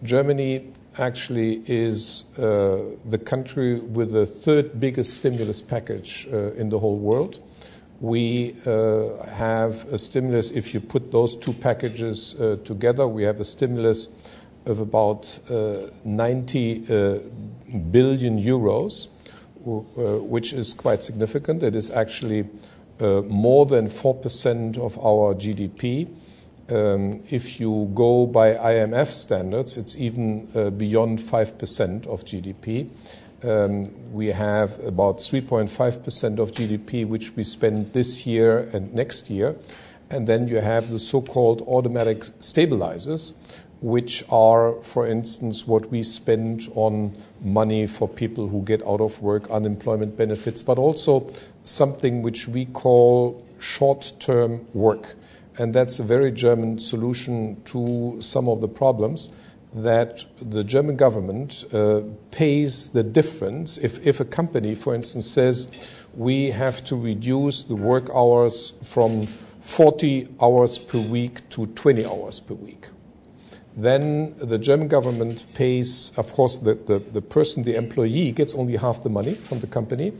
Germany actually is the country with the third biggest stimulus package in the whole world. We have a stimulus, if you put those two packages together, we have a stimulus of about 90 billion euros, which is quite significant. It is actually more than 4% of our GDP. If you go by IMF standards, it's even beyond 5% of GDP. We have about 3.5% of GDP, which we spend this year and next year. And then you have the so-called automatic stabilizers, which are, for instance, what we spend on money for people who get out of work, unemployment benefits, but also something which we call short-term work. And that's a very German solution to some of the problems, that the German government pays the difference. If a company, for instance, says we have to reduce the work hours from 40 hours per week to 20 hours per week, then the German government pays, of course, the person, the employee, gets only half the money from the company.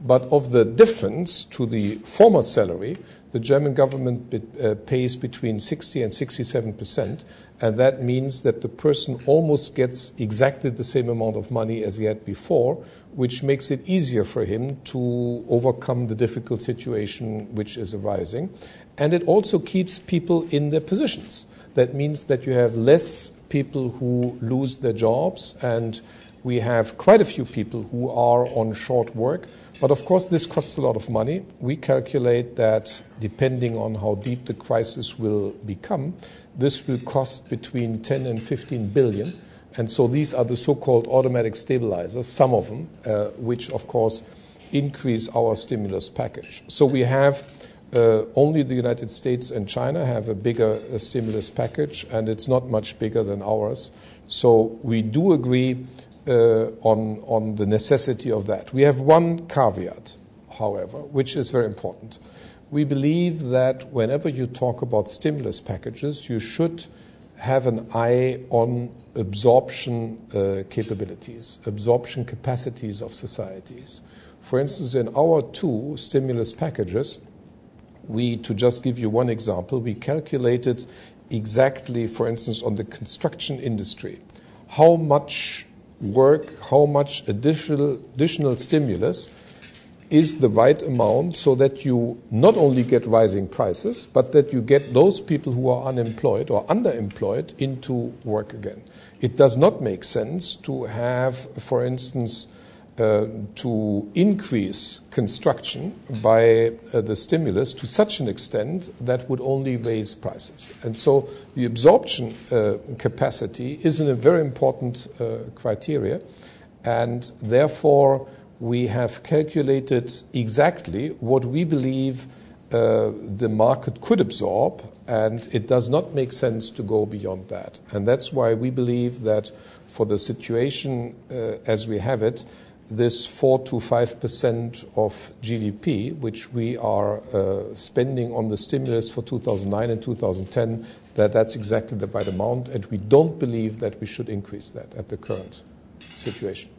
But of the difference to the former salary, the German government pays between 60 and 67%. And that means that the person almost gets exactly the same amount of money as he had before, which makes it easier for him to overcome the difficult situation which is arising. And it also keeps people in their positions. That means that you have less people who lose their jobs, and we have quite a few people who are on short work. But of course, this costs a lot of money. We calculate that depending on how deep the crisis will become, this will cost between 10 and 15 billion. And so these are the so-called automatic stabilizers, some of them, which of course increase our stimulus package. So we have only the United States and China have a bigger stimulus package, and it's not much bigger than ours. So we do agree on the necessity of that. We have one caveat, however, which is very important. We believe that whenever you talk about stimulus packages, you should have an eye on absorption capabilities, absorption capacities of societies. For instance, in our two stimulus packages, to just give you one example, we calculated exactly, for instance, on the construction industry, how much work, how much additional stimulus is the right amount so that you not only get rising prices, but that you get those people who are unemployed or underemployed into work again. It does not make sense to have, for instance, to increase construction by the stimulus to such an extent that would only raise prices. And so the absorption capacity is a very important criteria, and therefore we have calculated exactly what we believe the market could absorb, and it does not make sense to go beyond that. And that's why we believe that for the situation as we have it, this 4 to 5% of GDP, which we are spending on the stimulus for 2009 and 2010, that's exactly the right amount, and we don't believe that we should increase that at the current situation.